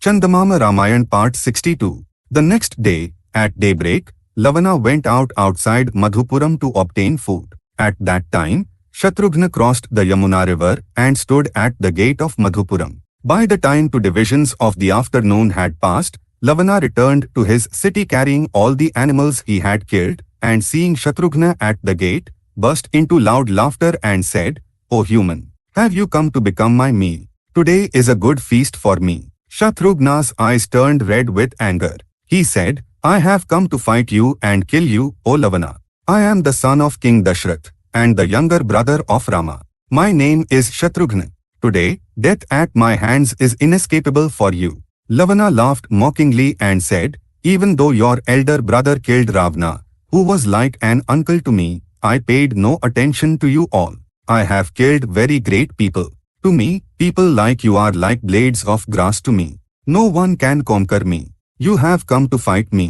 Chandamama Ramayana Part 62. The next day, at daybreak, Lavana went outside Madhupuram to obtain food. At that time, Shatrughna crossed the Yamuna river and stood at the gate of Madhupuram. By the time 2 divisions of the afternoon had passed, Lavana returned to his city carrying all the animals he had killed, and seeing Shatrughna at the gate, burst into loud laughter and said, "O human, have you come to become my meal? Today is a good feast for me." Shatrughna's eyes turned red with anger. He said, "I have come to fight you and kill you, O Lavana. I am the son of King Dashrath and the younger brother of Rama. My name is Shatrughna. Today, death at my hands is inescapable for you." Lavana laughed mockingly and said, "Even though your elder brother killed Ravana, who was like an uncle to me, I paid no attention to you all. I have killed very great people. To me, people like you are like blades of grass to me. No one can conquer me. You have come to fight me.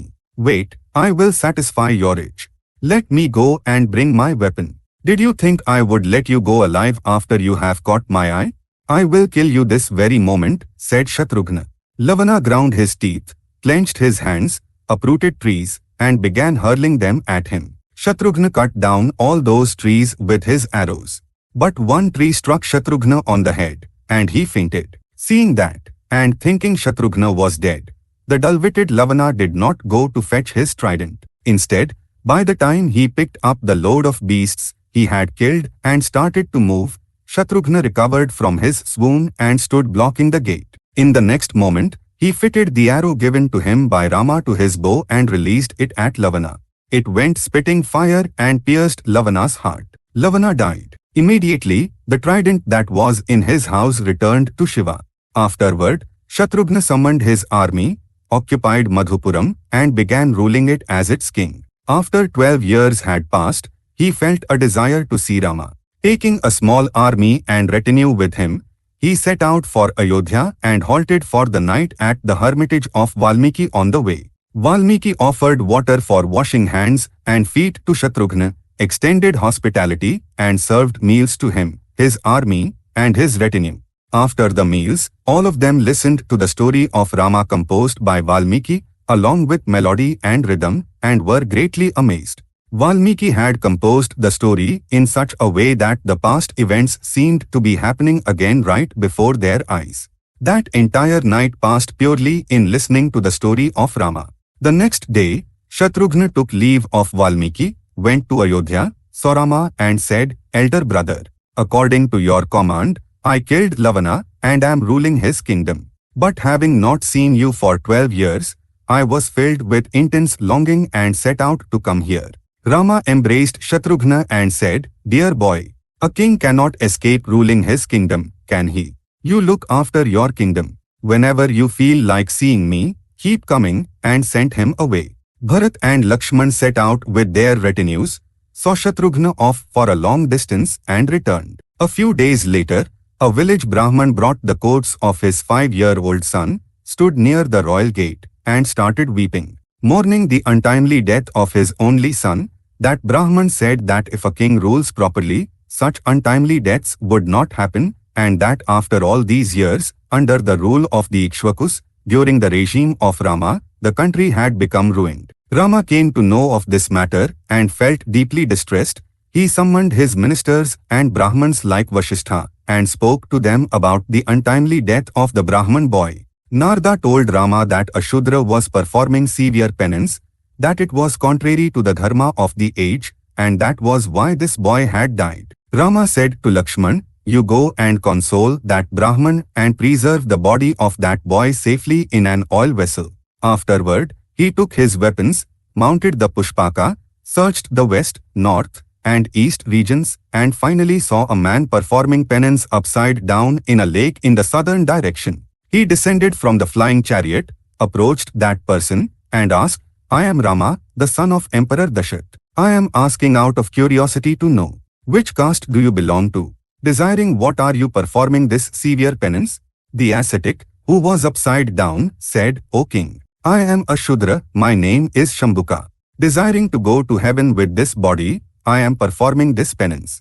Wait, I will satisfy your itch. Let me go and bring my weapon. Did you think I would let you go alive after you have caught my eye? I will kill you this very moment," said Shatrughna. Lavana ground his teeth, clenched his hands, uprooted trees, and began hurling them at him. Shatrughna cut down all those trees with his arrows. But one tree struck Shatrughna on the head, and he fainted. Seeing that, and thinking Shatrughna was dead, the dull-witted Lavana did not go to fetch his trident. Instead, by the time he picked up the load of beasts he had killed and started to move, Shatrughna recovered from his swoon and stood blocking the gate. In the next moment, he fitted the arrow given to him by Rama to his bow and released it at Lavana. It went spitting fire and pierced Lavana's heart. Lavana died. Immediately, the trident that was in his house returned to Shiva. Afterward, Shatrughna summoned his army, occupied Madhupuram, and began ruling it as its king. After 12 years had passed, he felt a desire to see Rama. Taking a small army and retinue with him, he set out for Ayodhya and halted for the night at the hermitage of Valmiki on the way. Valmiki offered water for washing hands and feet to Shatrughna, extended hospitality, and served meals to him, his army, and his retinue. After the meals, all of them listened to the story of Rama composed by Valmiki, along with melody and rhythm, and were greatly amazed. Valmiki had composed the story in such a way that the past events seemed to be happening again right before their eyes. That entire night passed purely in listening to the story of Rama. The next day, Shatrughna took leave of Valmiki, went to Ayodhya, saw Rama, and said, "Elder brother, according to your command, I killed Lavana and am ruling his kingdom. But having not seen you for 12 years, I was filled with intense longing and set out to come here." Rama embraced Shatrughna and said, "Dear boy, a king cannot escape ruling his kingdom, can he? You look after your kingdom. Whenever you feel like seeing me, keep coming," and sent him away. Bharat and Lakshman set out with their retinues, saw Shatrughna off for a long distance and returned. A few days later, a village Brahman brought the coats of his 5-year-old son, stood near the royal gate, and started weeping. Mourning the untimely death of his only son, that Brahman said that if a king rules properly, such untimely deaths would not happen, and that after all these years, under the rule of the Ikshvakus, during the regime of Rama, the country had become ruined. Rama came to know of this matter and felt deeply distressed. He summoned his ministers and Brahmans like Vasishtha and spoke to them about the untimely death of the Brahman boy. Narada told Rama that a Shudra was performing severe penance, that it was contrary to the dharma of the age, and that was why this boy had died. Rama said to Lakshman, "You go and console that Brahman and preserve the body of that boy safely in an oil vessel." Afterward, he took his weapons, mounted the Pushpaka, searched the west, north, and east regions, and finally saw a man performing penance upside down in a lake in the southern direction. He descended from the flying chariot, approached that person, and asked, "I am Rama, the son of Emperor Dashrath. I am asking out of curiosity to know, which caste do you belong to? Desiring what are you performing this severe penance?" The ascetic, who was upside down, said, "O king, I am a Shudra, my name is Shambhuka. Desiring to go to heaven with this body, I am performing this penance."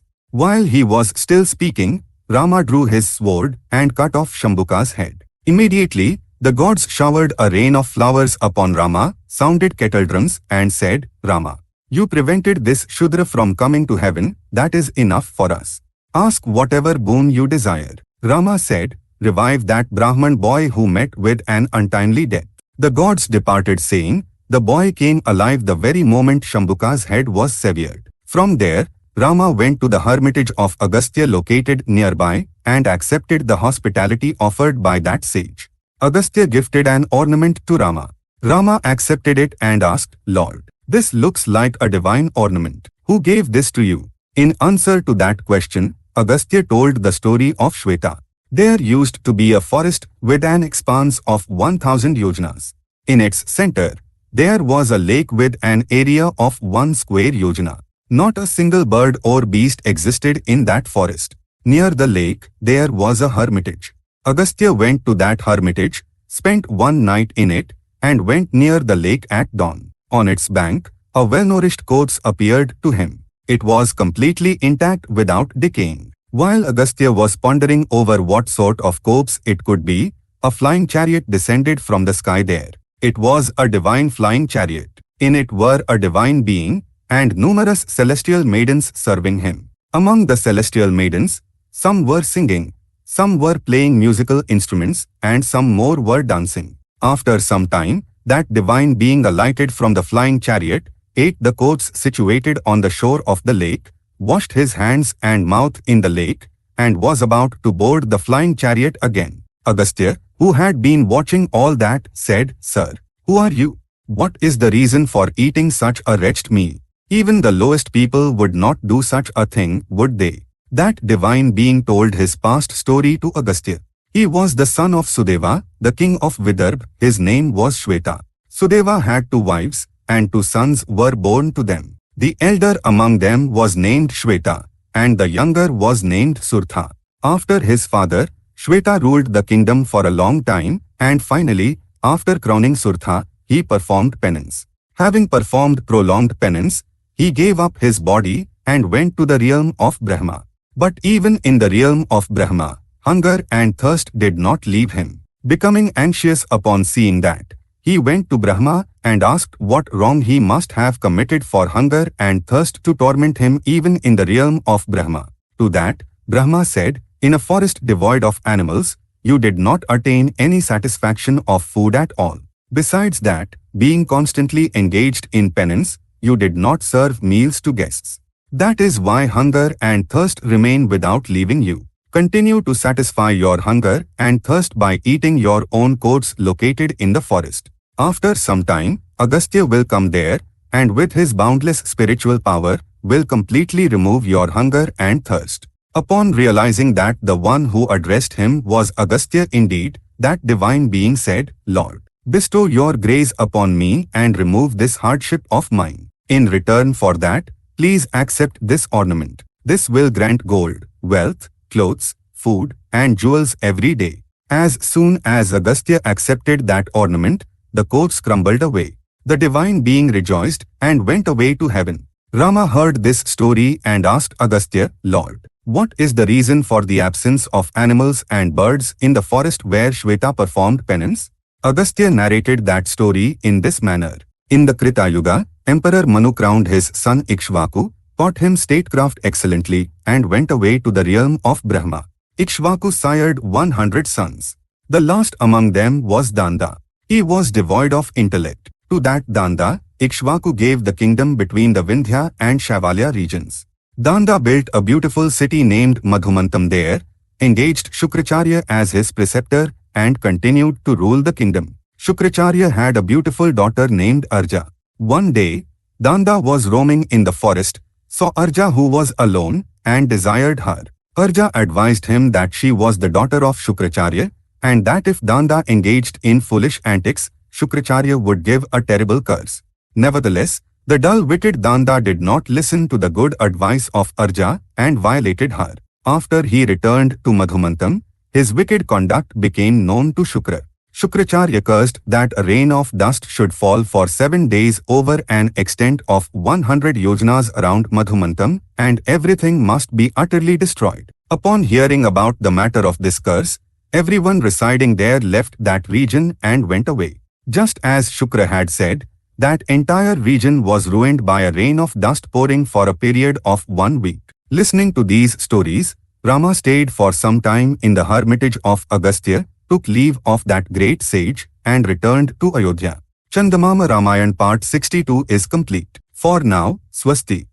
While he was still speaking, Rama drew his sword and cut off Shambhuka's head. Immediately, The gods showered a rain of flowers upon Rama, sounded kettle drums, and said, Rama, you prevented this Shudra from coming to heaven, that is enough for us. Ask whatever boon you desire. Rama said, revive that Brahman boy who met with an untimely death. The gods departed saying, the boy came alive the very moment Shambhuka's head was severed. From there, Rama went to the hermitage of Agastya located nearby and accepted the hospitality offered by that sage. Agastya gifted an ornament to Rama. Rama accepted it and asked, Lord, this looks like a divine ornament. Who gave this to you? In answer to that question, Agastya told the story of Shweta. There used to be a forest with an expanse of 1000 yojanas. In its center, there was a lake with an area of 1 square yojana. Not a single bird or beast existed in that forest. Near the lake, there was a hermitage. Agastya went to that hermitage, spent one night in it, and went near the lake at dawn. On its bank, a well-nourished corpse appeared to him. It was completely intact without decaying. While Agastya was pondering over what sort of corpse it could be, a flying chariot descended from the sky there. It was a divine flying chariot. In it were a divine being and numerous celestial maidens serving him. Among the celestial maidens, some were singing, some were playing musical instruments, and some more were dancing. After some time, that divine being alighted from the flying chariot, ate the corpse situated on the shore of the lake, washed his hands and mouth in the lake, and was about to board the flying chariot again. Agastya, who had been watching all that, said, Sir, who are you? What is the reason for eating such a wretched meal? Even the lowest people would not do such a thing, would they? That divine being told his past story to Agastya. He was the son of Sudeva, the king of Vidarbha. His name was Shweta. Sudeva had 2 wives, and 2 sons were born to them. The elder among them was named Shweta, and the younger was named Surtha. After his father, Shweta ruled the kingdom for a long time, and finally, after crowning Surtha, he performed penance. Having performed prolonged penance, he gave up his body and went to the realm of Brahma. But even in the realm of Brahma, hunger and thirst did not leave him. Becoming anxious upon seeing that, he went to Brahma and asked what wrong he must have committed for hunger and thirst to torment him even in the realm of Brahma. To that, Brahma said, in a forest devoid of animals, you did not attain any satisfaction of food at all. Besides that, being constantly engaged in penance, you did not serve meals to guests. That is why hunger and thirst remain without leaving you. Continue to satisfy your hunger and thirst by eating your own corpse located in the forest. After some time, Agastya will come there, and with his boundless spiritual power, will completely remove your hunger and thirst. Upon realizing that the one who addressed him was Agastya indeed, that divine being said, Lord, bestow your grace upon me and remove this hardship of mine. In return for that, please accept this ornament. This will grant gold, wealth, clothes, food, and jewels every day. As soon as Agastya accepted that ornament, the corpse crumbled away. The divine being rejoiced and went away to heaven. Rama heard this story and asked Agastya, Lord, what is the reason for the absence of animals and birds in the forest where Shweta performed penance? Agastya narrated that story in this manner. In the Krita Yuga, Emperor Manu crowned his son Ikshvaku, taught him statecraft excellently, and went away to the realm of Brahma. Ikshvaku sired 100 sons. The last among them was Danda. He was devoid of intellect. To that Danda, Ikshvaku gave the kingdom between the Vindhya and Shaivalya regions. Danda built a beautiful city named Madhumantam there, engaged Shukracharya as his preceptor, and continued to rule the kingdom. Shukracharya had a beautiful daughter named Arja. One day, Danda was roaming in the forest, saw Arja who was alone, and desired her. Arja advised him that she was the daughter of Shukracharya, and that if Danda engaged in foolish antics, Shukracharya would give a terrible curse. Nevertheless, the dull-witted Danda did not listen to the good advice of Arja and violated her. After he returned to Madhumantam, his wicked conduct became known to Shukra. Shukracharya cursed that a rain of dust should fall for 7 days over an extent of 100 yojanas around Madhumantam, and everything must be utterly destroyed. Upon hearing about the matter of this curse, Everyone residing there left that region and went away. Just as Shukra had said, that entire region was ruined by a rain of dust pouring for a period of 1 week. Listening to these stories, Rama stayed for some time in the hermitage of Agastya, took leave of that great sage, and returned to Ayodhya. Chandamama Ramayana Part 62 is complete. For now, Swasti.